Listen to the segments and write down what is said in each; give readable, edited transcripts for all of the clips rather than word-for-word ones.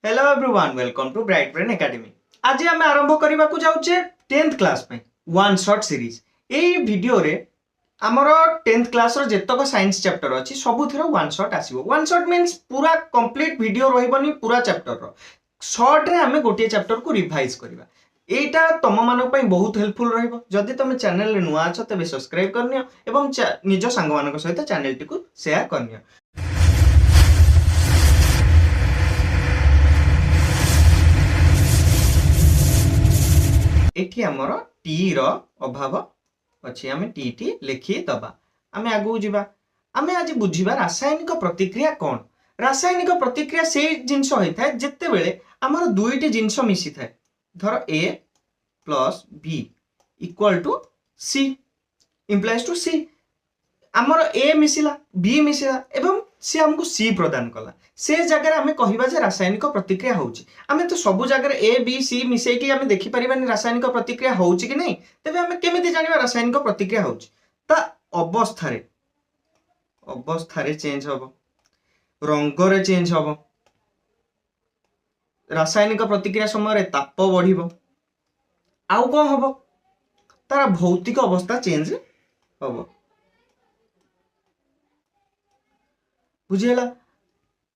Hello everyone, welcome to Bright Brain Academy. आज आम आरंभ करने को जाऊे 10th क्लास में वन शॉट सीरीज। यही वीडियो रे आमर 10th क्लास रो जेतक साइंस चैप्टर अच्छी सबुथिर वन शॉट आसीबो। वन शॉट मीन्स पूरा कंप्लीट वीडियो रहिबनी पूरा चैप्टर रो शॉर्ट रे आमे गोटे चैप्टर को रिवाइज करबा। एटा तम मानक पई बहुत हेल्पफुल रहइबो। जदि तुम चैनल रे नुआ अछ तबे सब्सक्राइब करनियो एवं निज संग मानक सहित चैनल टी को शेयर करनियो। एठी हमर टी रो अभाव अछि, आमे टी टी लिखि दबा। आमे आगु जिबा। आमे आज बुझिबा रासायनिक प्रतिक्रिया कोन। रासायनिक प्रतिक्रिया से जिंस होई थाए जत्ते बेले हमर दुईटी जिंस मिसी थाए। धर A plus B equal to C implies to C। हमर A मिसिला B मिसिला एवं सी हमको C प्रदान कला। से जगह आमे कहिबा जे रासायनिक प्रतिक्रिया होउची। आमे तो सब जगह A B C मिसै कि आमे देखि परिबानी रासायनिक प्रतिक्रिया होउची कि नहीं। तबे आमे केमिति जानिबा रासायनिक प्रतिक्रिया होउची। ता अवस्थारे चेंज हबो, रंगरे चेंज हबो, रासायनिक प्रतिक्रिया समय रे ताप बढ़िबो, आउ कोन हबो तार भौतिक अवस्था चेंज हबो। बुझिला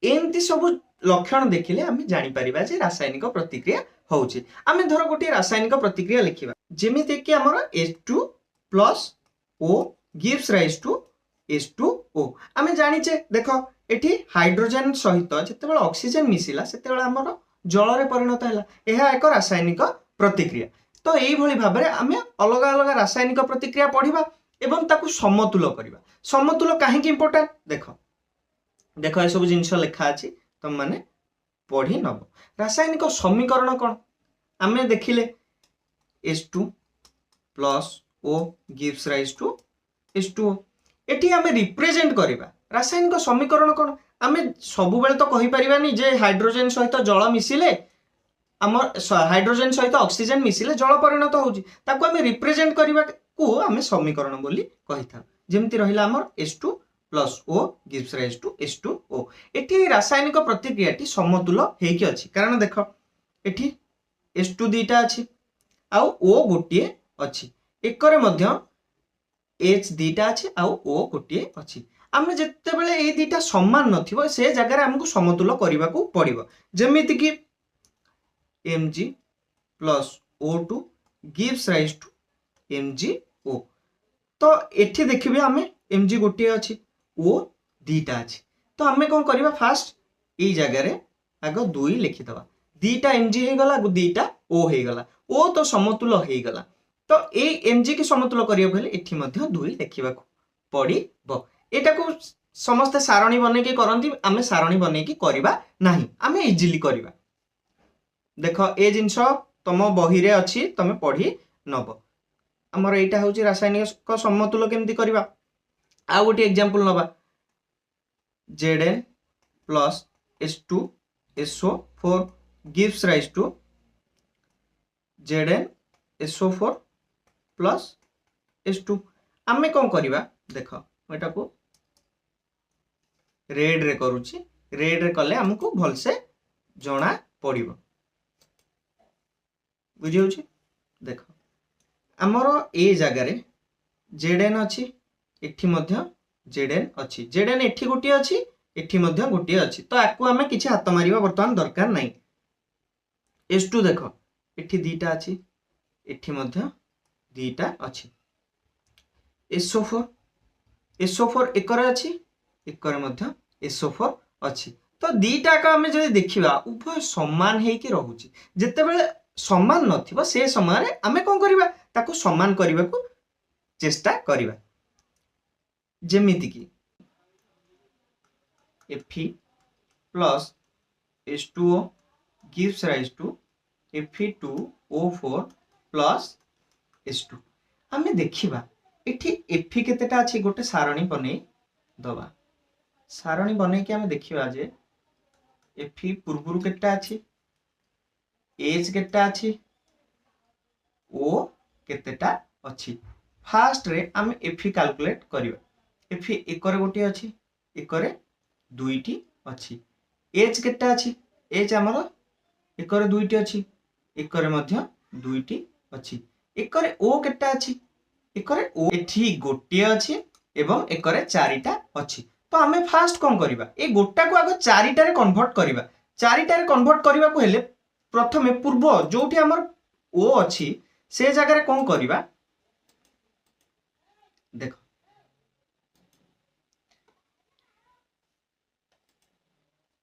एमती सब लक्षण देखिले आमे जानि परिबा जे रासायनिक प्रतिक्रिया होउची। आमे धर गोटे रासायनिक प्रतिक्रिया लिखिबा जेमिति कि हमर H2 plus O gives rise to H2O। आमे जानिचे देखो एठी हाइड्रोजन सहित जेतेबेले ऑक्सीजन मिसिला सेतेबेले हमर जल रे परिणत हैला। एहा एक रासायनिक प्रतिक्रिया। तो एई भली भाबरे आमे अलग अलग रासायनिक प्रतिक्रिया पढिबा एवं ताकू समतुल करिबा। समतुल काहे कि इंपोर्टेंट देखो देखो ये सब जिनिस लिखा अछि तुम माने पढ़ी नब। रासायनिक समीकरण कौन आमे देखिले H2 plus O gives rise to H2O। एटी आमे रिप्रेजेंट करिबा रासायनिक समीकरण कौन। आमे सबु बेले तो कहि परिबानी जे हाइड्रोजन सहित जल मिसिले हमर हाइड्रोजन सहित ऑक्सीजन मिसिले जल परिणत होउची। ताको आमे रिप्रेजेंट करिबा को आमे समीकरण बोली कहिथा। जेमति रहिला हमर H2 plus O gives rise to H2O। एठी रासायनिक प्रतिक्रिया टी समतुल हेकि अछि कारण देखो एठी H2 दीटा अछि आउ O गोटिए अछि। एकरे मध्य H दीटा अछि आउ O गोटिए अछि। आमे जत्ते बेले ए दीटा समान नथिबो से जगह रे हमकु समतुल करिबा को पड़िबो। जेमिति कि Mg plus O2 gives rise to MgO। तो एठी देखिबे आमे Mg गोटिए अछि O दीटा अछि। तो आमे कोन करिबा फास्ट ए जगह रे आगो 2 लिखि दबा। दीटा Mg हे गला दीटा O हे गला। O तो समतुल हे गला। तो ए Mg के समतुल करियो भले एठी मध्य 2 लिखिबा को पड़िबो। एटा को समस्त सारणी बने के करंती आमे सारणी बने के करिबा नाही। आमे इजीली करिबा। देखो ए जिंस तम बही रे अछि तमे पढ़ी नबो। हमर एटा होची रासायनिक समतुल केमति करिबा। आ गोटे एग्जांपल नबा Zn plus H2SO4 gives rise to ZnSO4 plus H2। आमे कोन करिबा देखो एटा को रेड रे करूची। रेड रे कले हमकु भल से जणा पड़िबो। बुझियोची देखो हमर ए जगह रे Zn अछि एठी मध्य Zn अछि। Zn एठी गोटी अछि एठी मध्य गोटी अछि। तो आकु हमें किछि हाथ मारिबा वर्तमान दरकार नाही। H2 देखो एठी दीटा अछि एठी मध्य दीटा अछि। SO4 एकरे अछि एकरे मध्य SO4 अछि। तो दीटा का हमें जदि देखिबा उभय समान हे कि रहूची। जत्ते बेले समान नथिबो से समय रे हमें कोन करिबा ताकू समान करिबा को चेष्टा करिबा। जेमिति कि Fe plus H2O gives rise to Fe2O4 plus H2। हमें देखिबा एठी Fe केतेटा अछि गोटे सारणी बने दबा। सारणी बने के हमें देखिबा जे Fe पूर्वरु केतेटा अछि H केतेटा अछि O केतेटा अछि। फास्ट रे हम Fe कैलकुलेट करिबा। Fe एकरे गोटी अछि एकरे दुईटी अछि। H केतेटा अछि H हमर एकरे दुईटी अछि एकरे मध्य दुईटी अछि एकरे ओ केटा अछि एकरे ओ एठी गोटे अछि एवं एकरे चारिटा अछि तो आमे फास्ट कोन करिबा ए गोटा को आगो चारिटा रे कन्वर्ट करिबा चारिटा रे कन्वर्ट करिबा को हेले प्रथमे पूर्व जोठी हमर ओ अछि से जगह रे कोन करिबा देखो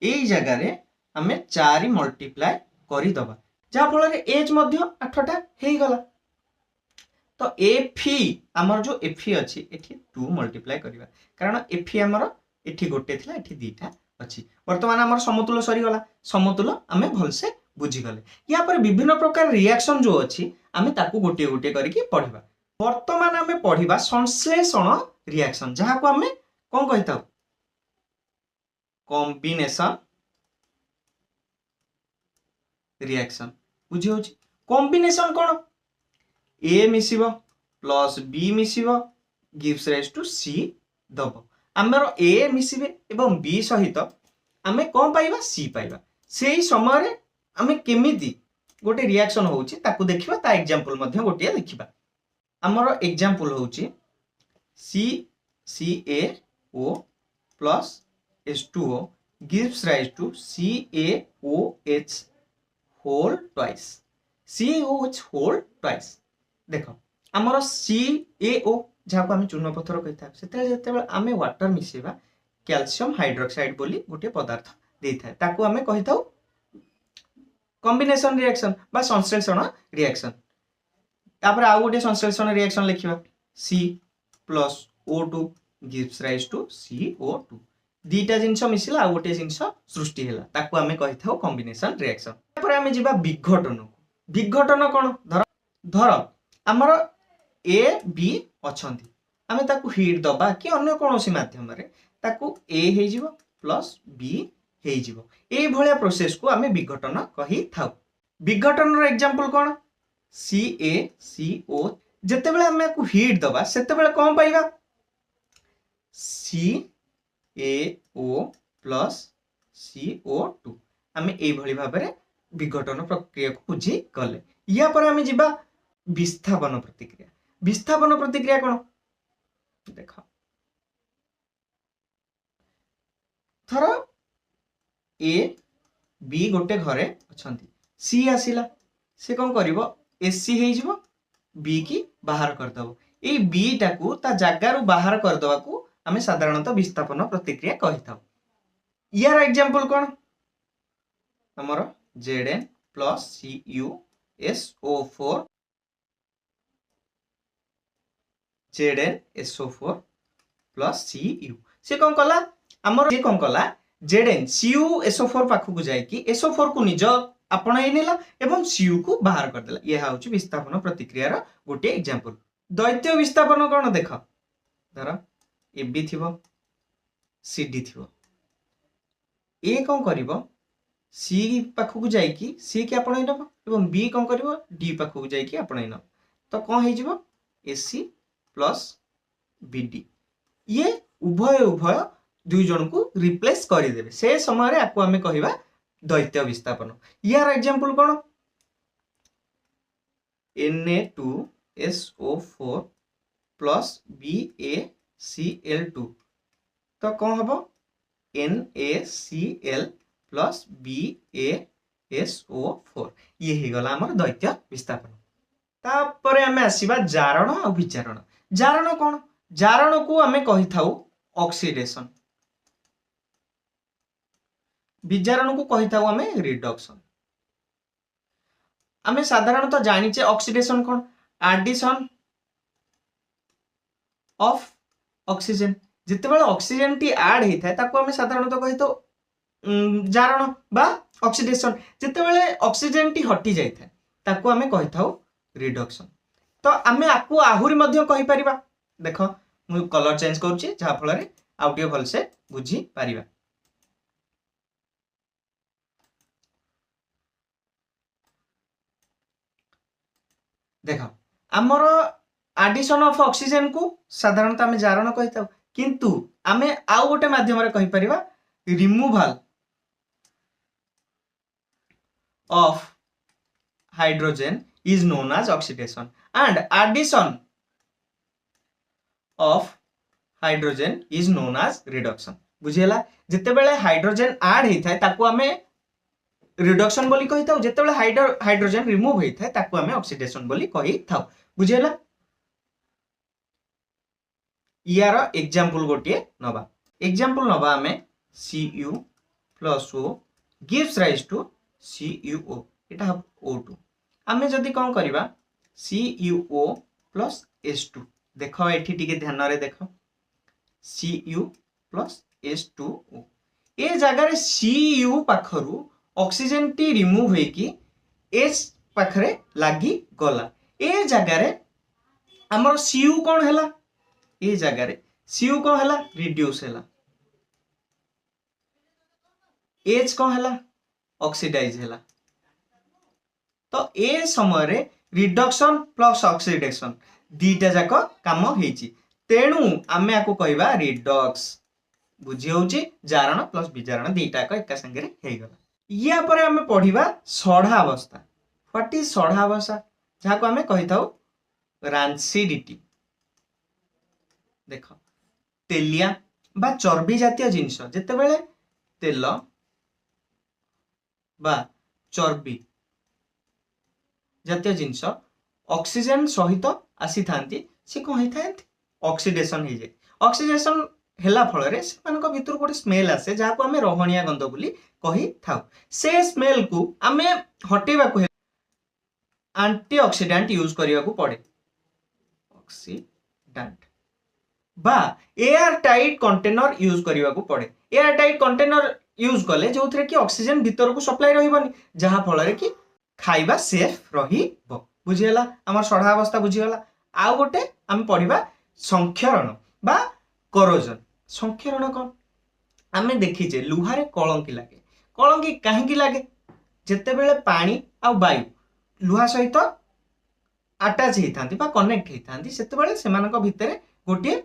एई जगह रे हमें 4 मल्टीप्लाई करि दबा जा फल रे एज मध्य 8टा हेई गला तो एफी हमर जो एफी अछि एठी 2 मल्टीप्लाई करिबा कारण एफी हमर एठी गोटे थिला एठी दीटा अछि वर्तमान हमर समतुल्य सरी गला समतुल्य हमें भल से बुझी गले या पर विभिन्न प्रकार रिएक्शन जो अछि हमें ताकू गोटे गोटे करके पढिबा वर्तमान हमें पढिबा संश्लेषण रिएक्शन जहा को हमें कोन कहिता कॉम्बिनेशन रिएक्शन बुझी होची कॉम्बिनेशन कोन ए मिसिबो प्लस बी मिसिबो गिव्स राइज टू सी दबो हमर ए मिसिबे एवं बी सहित आमे कोन पाइबा सी पाइबा सेही समय रे आमे केमिति गोटे रिएक्शन होउची ताकू देखिबा ता एग्जांपल मध्ये गोटे देखिबा हमर एग्जांपल होउची CaO plus H2O gives rise to CaOH whole twice CaOH whole twice देखो हमर CaO जहाँ को आम चूर्ण पत्थर कही था से आम वाटर मिसेबा कैल्शियम हाइड्रोक्साइड बोली गोटे पदार्थ दे था ताकू आम कही था कॉम्बिनेशन रिएक्शन बा संश्लेषण रिएक्शन तापर आउ गोटे संश्लेषण रिएक्शन लिखिबा C plus O2 gives rise to CO2 दीटा जिंस मिसिला आ गोटे जिंस सृष्टि हैला ताकू आमे कहि थाउ कॉम्बिनेशन रिएक्शन तापर आमे जिबा विघटन कोन धर हमर ए बी अछंती आमे ताकू हीट दबा कि अन्य कोनोसी माध्यम रे ताकू ए हे जिवो प्लस बी हे जिवो ए भलिया प्रोसेस को आमे विघटन कहि थाउ विघटन रो एग्जांपल कोन CaCO जेतेबेले आमे को हीट दबा सेतेबेले कोन पाइबा CaO प्लस CO2 आमे एई भली भाबरे विघटन प्रक्रिया को बुझी गले या पर आमे जिबा विस्थापन प्रतिक्रिया कोन देखो थरो ए बी गोटे घरे अछंती सी आसिला से कोन करिवो एसी हे जिवो बी की बाहर कर दबो ए बी टाकू ता जागा रु बाहर कर दबा को हमें साधारणतः विस्थापन प्रतिक्रिया कहि थाउ यार एग्जांपल कोन हमर Zn plus CuSO4 ZnSO4 plus Cu से कोन कला हमर से कोन कला Zn CuSO4 पाखु को जाय कि SO4 को निज आपणाई नेला एवं Cu को बाहर कर देला यह होची विस्थापन प्रतिक्रिया रो गोटे एग्जांपल द्वैत विस्थापन कोन देखो धर AB थिबो CD थिबो ए कोन करिवो C पाखु को जाय कि C के आपणाई नबो एवं B कोन करिवो D पाखु को जाय कि आपणाई न तो कोन हे जिवो AC प्लस BD ये उभय दुई जन को रिप्लेस करि देबे से समय रे आपको हमें कहिबा द्वैत विस्थापन यार एग्जांपल कोन Na2SO4 plus BaCl2 तो कौन हबो NaCl plus BaSO4 ये ही गला हमर द्वैत विस्थापन तापरे हमें आसीबा जारण आ विचारण जारण कोन जारण को हमें कहि थाउ ऑक्सीडेशन विजारण को कहि थाउ हमें रिडक्शन हमें साधारणतः जानिचे ऑक्सीडेशन कोन एडिशन ऑफ ऑक्सीजन जितेबाला ऑक्सीजन टी ऐड हेता है ताको हमें साधारणतः कहि तो जारण बा ऑक्सीडेशन जितेबाला ऑक्सीजन टी हटि जाय था ताको हमें कहि थाउ रिडक्शन तो हमें आकु आहुरी मध्य कहि परिबा देखो मु कलर चेंज करूची जहा फल रे आउटियो भल से बुझी परिबा देखो हमर एडिशन ऑफ ऑक्सीजन को साधारणतः हमें जारण कहि थाउ किंतु हमें आउ गोटे माध्यम रे कहि परिबा removal of hydrogen is known as oxidation and addition of hydrogen is known as reduction. बुझीला जिते बेले हाइड्रोजन ऐड होता है ताको हमें रिडक्शन बोली कही था, जिते बेले हाइड्रोजन रिमूव होता है ताको हमें ऑक्सीडेशन बोली कही था. बुझीला यार एग्जांपल गोटे नबा. एग्जांपल नबा हमें Cu plus O gives rise to CuO. एटा हम O2. आमे जदी कोन करबा CuO plus H2. देखो एठी टिके ध्यान रे देखो Cu plus H2O. ए जगह रे Cu पाखरु ऑक्सीजन टी रिमूव होई कि H पाखरे लागी गला. ए जगह रे हमर Cu कोन हैला, ए जगह रे Cu कोन हैला रिड्यूस हैला, H कोन हैला ऑक्सीडाइज हैला. तो ए समय रे रिडक्शन प्लस ऑक्सीडेशन दीटा जाक काम हेची. तेणु आमे आको कहबा रिडक्स. बुझी होची जारण प्लस विजारण दीटा को एका संगे रे हे गला. या परे आमे पढिबा सढ़ा अवस्था. व्हाट इज सढ़ा अवस्था जहा को आमे कहि थाउ रांसिडिटी. देखो तेलिया बा चर्बी जातीय जिंस जते बेले तेल बा चर्बी जातीय जिंस ऑक्सीजन सहित आसी थांती से कोन हे थांती ऑक्सीडेशन हे जे. ऑक्सीडेशन हेला फल रे से मानको भितर गोटे स्मेल आसे जहा को हमें रोहणिया गंध बोली कही थाउ. से स्मेल को हमें हटेबा को एंटीऑक्सीडेंट यूज करिया को पड़े. ऑक्सीडेंट बा एयर टाइट कंटेनर यूज करिया को पड़े. एयर टाइट कंटेनर यूज कले जो थरे कि ऑक्सीजन भितर को सप्लाई रहिबनी जहा फल रे कि खाइबा सेफ रहिबो. बुझियला हमर सढ़ा अवस्था बुझियला. आ गोटे हम पढिबा संक्षरण बा करोजन. संक्षरण कोन आमे देखिचे लुहारे कलंकी लागे. कलंकी काहे की लागे जते बेले पानी आ वायु लुहा सहित अटैच हेथांती बा कनेक्ट हेथांती सेते बेले सेमानक भितरे गोटे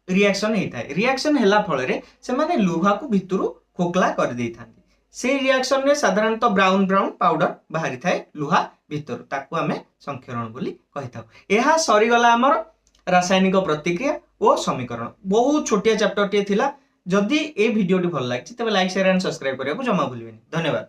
रिएक्शन हेथाय. रिएक्शन हेला फल रे से माने लुहा को भितरु खोखला कर देथांती. से रिएक्शन रे साधारणतः ब्राउन ब्राउन पाउडर बाहरी थाए लुहा भितर ताकू आमे संक्षरण बोली कहि थाउ. एहा सरी गला हमर रासायनिक प्रतिक्रिया और समीकरण. बहुत छोटिया चैप्टर टे थिला. जदि ए वीडियो टी भल लागछि तबे लाइक शेयर एंड सब्सक्राइब करिया को जमा भूलिबेनी. धन्यवाद.